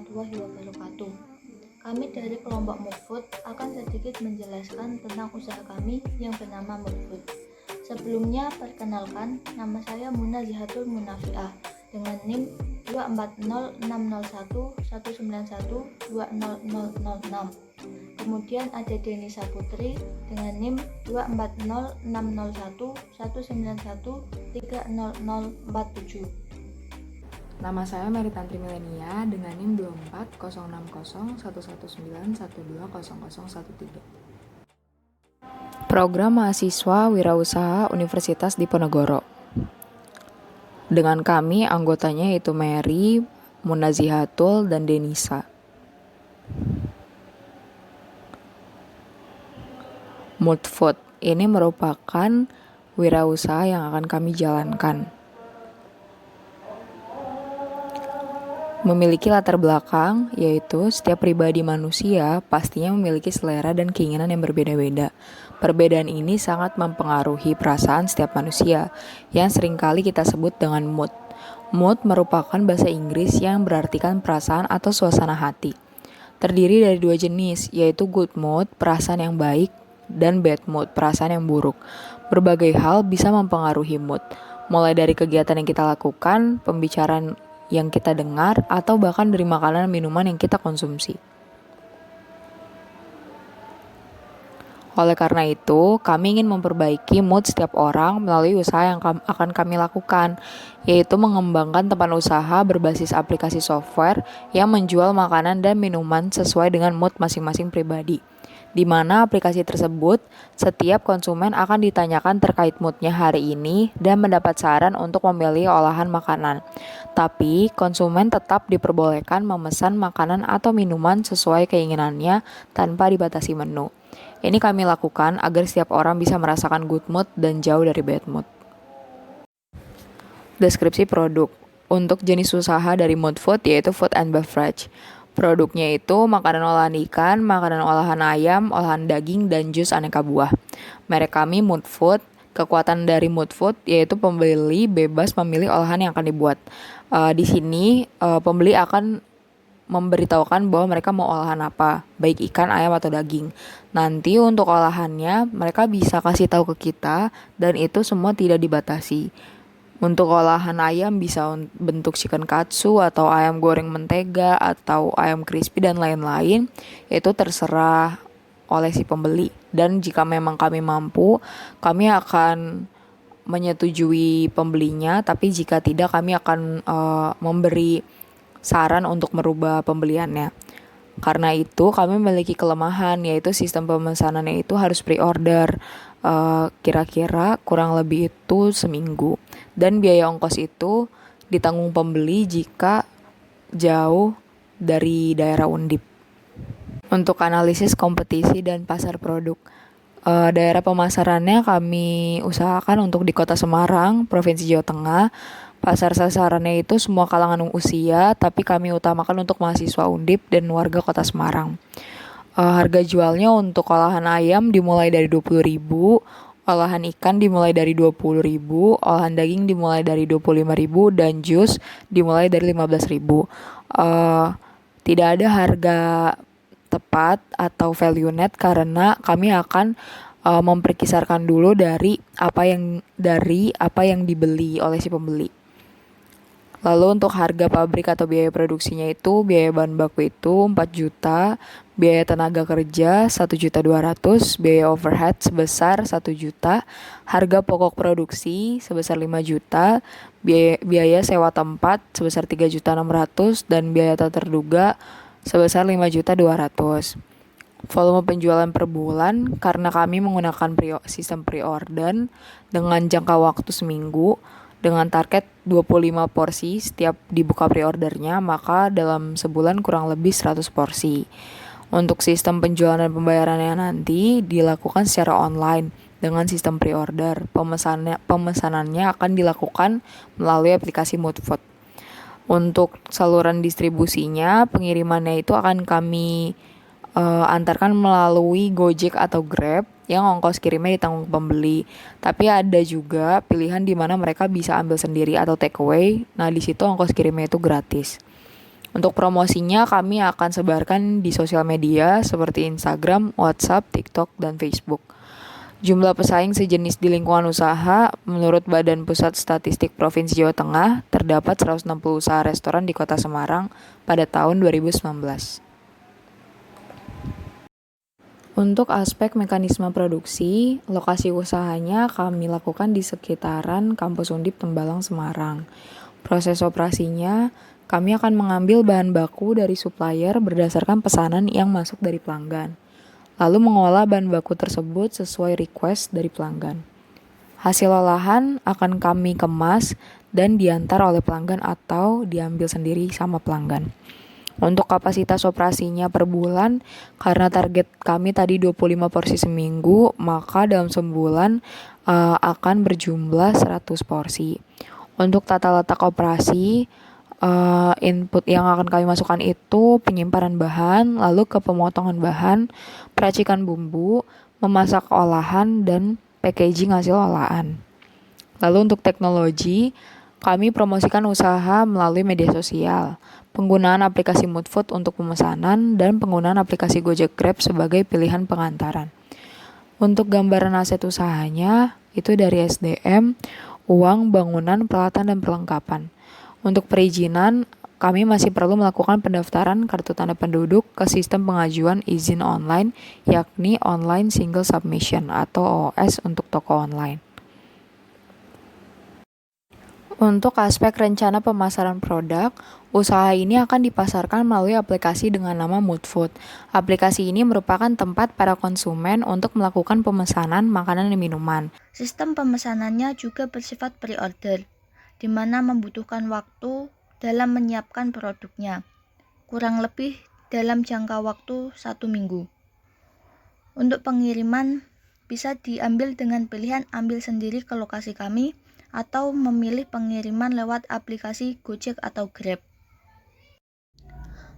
warahmatullahi wabarakatuh. Kami dari kelompok Moodfood akan sedikit menjelaskan tentang usaha kami yang bernama Moodfood. Sebelumnya, perkenalkan, nama saya Muna Zihatul Munafiah dengan NIM 24060119120006. Kemudian ada Denisa Putri dengan NIM 24060119130047. Nama saya Meritantri Milenia dengan NIM 24060111120013. Program Mahasiswa Wirausaha Universitas Diponegoro. Dengan kami anggotanya yaitu Mary, Munazihatul, dan Denisa. Moodfood ini merupakan wirausaha yang akan kami jalankan. Memiliki latar belakang, yaitu setiap pribadi manusia pastinya memiliki selera dan keinginan yang berbeda-beda. Perbedaan ini sangat mempengaruhi perasaan setiap manusia, yang seringkali kita sebut dengan mood. Mood merupakan bahasa Inggris yang berartikan perasaan atau suasana hati. Terdiri dari dua jenis, yaitu good mood, perasaan yang baik, dan bad mood, perasaan yang buruk. Berbagai hal bisa mempengaruhi mood, mulai dari kegiatan yang kita lakukan, pembicaraan yang kita dengar, atau bahkan dari makanan dan minuman yang kita konsumsi. Oleh karena itu, kami ingin memperbaiki mood setiap orang melalui usaha yang akan kami lakukan, yaitu mengembangkan tempat usaha berbasis aplikasi software yang menjual makanan dan minuman sesuai dengan mood masing-masing pribadi. Di mana aplikasi tersebut, setiap konsumen akan ditanyakan terkait moodnya hari ini dan mendapat saran untuk memilih olahan makanan. Tapi, konsumen tetap diperbolehkan memesan makanan atau minuman sesuai keinginannya tanpa dibatasi menu. Ini kami lakukan agar setiap orang bisa merasakan good mood dan jauh dari bad mood. Deskripsi produk. Untuk jenis usaha dari Moodfood yaitu food and beverage. Produknya itu makanan olahan ikan, makanan olahan ayam, olahan daging, dan jus aneka buah. Merek kami Moodfood. Kekuatan dari Moodfood yaitu pembeli bebas memilih olahan yang akan dibuat. Di sini pembeli akan memberitahukan bahwa mereka mau olahan apa, baik ikan, ayam, atau daging. Nanti untuk olahannya mereka bisa kasih tahu ke kita dan itu semua tidak dibatasi. Untuk olahan ayam bisa bentuk chicken katsu atau ayam goreng mentega atau ayam crispy dan lain-lain. Itu terserah oleh si pembeli. Dan jika memang kami mampu, kami akan menyetujui pembelinya. Tapi jika tidak, kami akan memberi saran untuk merubah pembeliannya. Karena itu kami memiliki kelemahan, yaitu sistem pemesanannya itu harus pre-order. Kira-kira kurang lebih itu seminggu, dan biaya ongkos itu ditanggung pembeli jika jauh dari daerah Undip. Untuk analisis kompetisi dan pasar produk, daerah pemasarannya kami usahakan untuk di Kota Semarang, Provinsi Jawa Tengah. Pasar sasarannya itu semua kalangan usia, tapi kami utamakan untuk mahasiswa Undip dan warga Kota Semarang. Harga jualnya untuk olahan ayam dimulai dari 20.000, olahan ikan dimulai dari 20.000, olahan daging dimulai dari 25.000, dan jus dimulai dari 15.000. Tidak ada harga tepat atau value net karena kami akan memperkisarkan dulu dari apa yang dibeli oleh si pembeli. Lalu untuk harga pabrik atau biaya produksinya itu, biaya bahan baku itu 4 juta, biaya tenaga kerja 1.200.000, biaya overhead sebesar 1 juta, harga pokok produksi sebesar 5 juta, biaya sewa tempat sebesar 3.600.000, dan biaya tak terduga sebesar 5.200.000. Volume penjualan per bulan karena kami menggunakan sistem pre-order dengan jangka waktu seminggu, dengan target 25 porsi setiap dibuka pre-ordernya, maka dalam sebulan kurang lebih 100 porsi. Untuk sistem penjualan dan pembayarannya nanti dilakukan secara online dengan sistem pre-order. Pemesanannya akan dilakukan melalui aplikasi Moodfood. Untuk saluran distribusinya, pengirimannya itu akan kami antarkan melalui Gojek atau Grab yang ongkos kirimnya ditanggung pembeli. Tapi ada juga pilihan di mana mereka bisa ambil sendiri atau take away. Nah, di situ ongkos kirimnya itu gratis. Untuk promosinya kami akan sebarkan di sosial media seperti Instagram, WhatsApp, TikTok, dan Facebook. Jumlah pesaing sejenis di lingkungan usaha, menurut Badan Pusat Statistik Provinsi Jawa Tengah, terdapat 160 usaha restoran di Kota Semarang pada tahun 2019. Untuk aspek mekanisme produksi, lokasi usahanya kami lakukan di sekitaran Kampus Undip Tembalang, Semarang. Proses operasinya, kami akan mengambil bahan baku dari supplier berdasarkan pesanan yang masuk dari pelanggan, lalu mengolah bahan baku tersebut sesuai request dari pelanggan. Hasil olahan akan kami kemas dan diantar oleh pelanggan atau diambil sendiri sama pelanggan. Untuk kapasitas operasinya per bulan, karena target kami tadi 25 porsi seminggu, maka dalam sebulan akan berjumlah 100 porsi. Untuk tata letak operasi, input yang akan kami masukkan itu penyimpanan bahan, lalu ke pemotongan bahan, peracikan bumbu, memasak olahan, dan packaging hasil olahan. Lalu untuk teknologi, kami promosikan usaha melalui media sosial, penggunaan aplikasi Moodfood untuk pemesanan, dan penggunaan aplikasi Gojek Grab sebagai pilihan pengantaran. Untuk gambaran aset usahanya, itu dari SDM, uang, bangunan, peralatan, dan perlengkapan. Untuk perizinan, kami masih perlu melakukan pendaftaran kartu tanda penduduk ke sistem pengajuan izin online, yakni Online Single Submission atau OS untuk toko online. Untuk aspek rencana pemasaran produk, usaha ini akan dipasarkan melalui aplikasi dengan nama Moodfood. Aplikasi ini merupakan tempat para konsumen untuk melakukan pemesanan makanan dan minuman. Sistem pemesanannya juga bersifat pre-order, di mana membutuhkan waktu dalam menyiapkan produknya, kurang lebih dalam jangka waktu 1 minggu. Untuk pengiriman, bisa diambil dengan pilihan ambil sendiri ke lokasi kami, atau memilih pengiriman lewat aplikasi Gojek atau Grab.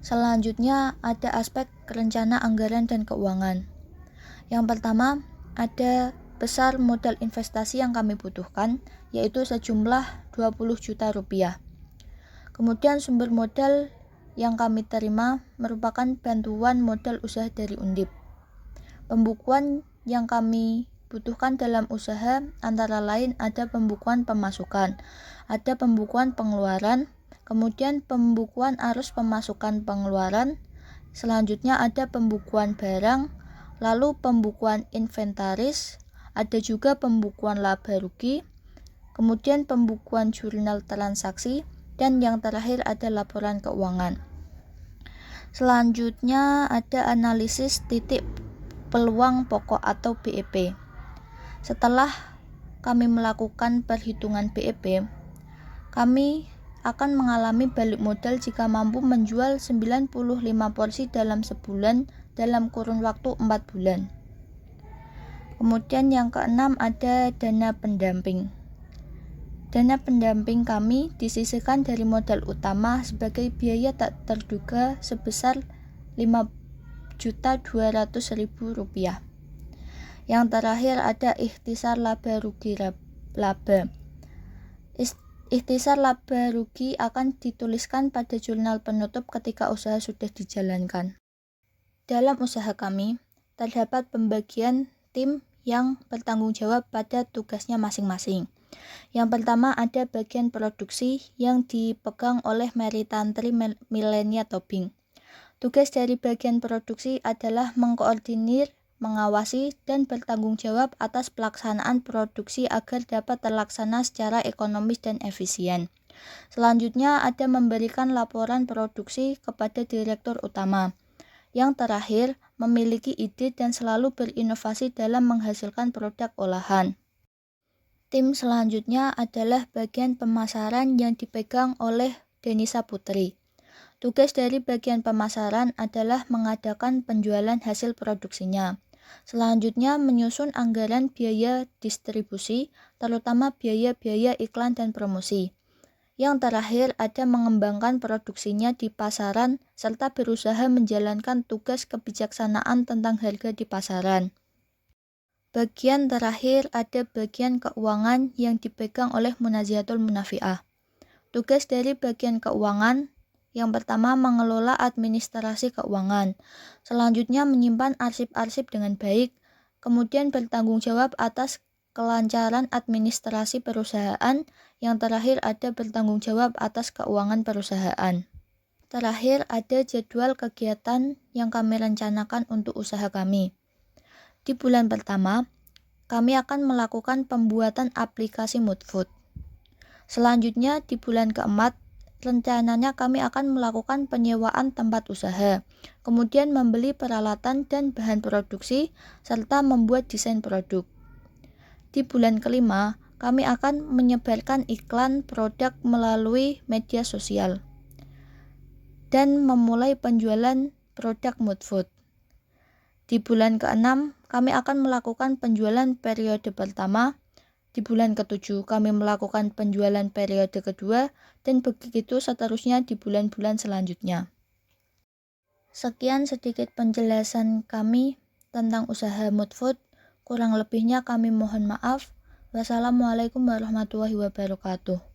Selanjutnya ada aspek rencana anggaran dan keuangan. Yang pertama, ada besar modal investasi yang kami butuhkan, yaitu sejumlah 20 juta rupiah. Kemudian sumber modal yang kami terima merupakan bantuan modal usaha dari Undip. Pembukuan yang kami butuhkan dalam usaha antara lain ada pembukuan pemasukan, ada pembukuan pengeluaran, kemudian pembukuan arus pemasukan pengeluaran, selanjutnya ada pembukuan barang, lalu pembukuan inventaris, ada juga pembukuan laba rugi, kemudian pembukuan jurnal transaksi, dan yang terakhir ada laporan keuangan. Selanjutnya ada analisis titik peluang pokok atau BEP. Setelah kami melakukan perhitungan BEP, kami akan mengalami balik modal jika mampu menjual 95 porsi dalam sebulan dalam kurun waktu 4 bulan. Kemudian yang keenam ada dana pendamping. Dana pendamping kami disisihkan dari modal utama sebagai biaya tak terduga sebesar Rp5.200.000. Yang terakhir ada ikhtisar laba rugi laba. Ikhtisar laba rugi akan dituliskan pada jurnal penutup ketika usaha sudah dijalankan. Dalam usaha kami, terdapat pembagian tim yang bertanggung jawab pada tugasnya masing-masing. Yang pertama ada bagian produksi yang dipegang oleh Meritantri Millenia Tobing. Tugas dari bagian produksi adalah mengkoordinir, mengawasi, dan bertanggung jawab atas pelaksanaan produksi agar dapat terlaksana secara ekonomis dan efisien. Selanjutnya ada memberikan laporan produksi kepada direktur utama. Yang terakhir, memiliki ide dan selalu berinovasi dalam menghasilkan produk olahan. Tim selanjutnya adalah bagian pemasaran yang dipegang oleh Denisa Putri. Tugas dari bagian pemasaran adalah mengadakan penjualan hasil produksinya. Selanjutnya menyusun anggaran biaya distribusi, terutama biaya-biaya iklan dan promosi. Yang terakhir ada mengembangkan produksinya di pasaran serta berusaha menjalankan tugas kebijaksanaan tentang harga di pasaran. Bagian terakhir ada bagian keuangan yang dipegang oleh Munaziatul Munafiah. Tugas dari bagian keuangan Yang pertama, mengelola administrasi keuangan. Selanjutnya, menyimpan arsip-arsip dengan baik. Kemudian, bertanggung jawab atas kelancaran administrasi perusahaan. Yang terakhir, ada bertanggung jawab atas keuangan perusahaan. Terakhir, ada jadwal kegiatan yang kami rencanakan untuk usaha kami. Di bulan pertama, kami akan melakukan pembuatan aplikasi Moodfood. Selanjutnya, di bulan keempat, rencananya kami akan melakukan penyewaan tempat usaha, kemudian membeli peralatan dan bahan produksi, serta membuat desain produk. Di bulan kelima, kami akan menyebarkan iklan produk melalui media sosial dan memulai penjualan produk Moodfood. Di bulan keenam, kami akan melakukan penjualan periode pertama. Di bulan ketujuh, kami melakukan penjualan periode kedua, dan begitu seterusnya di bulan-bulan selanjutnya. Sekian sedikit penjelasan kami tentang usaha Moodfood. Kurang lebihnya kami mohon maaf. Wassalamualaikum warahmatullahi wabarakatuh.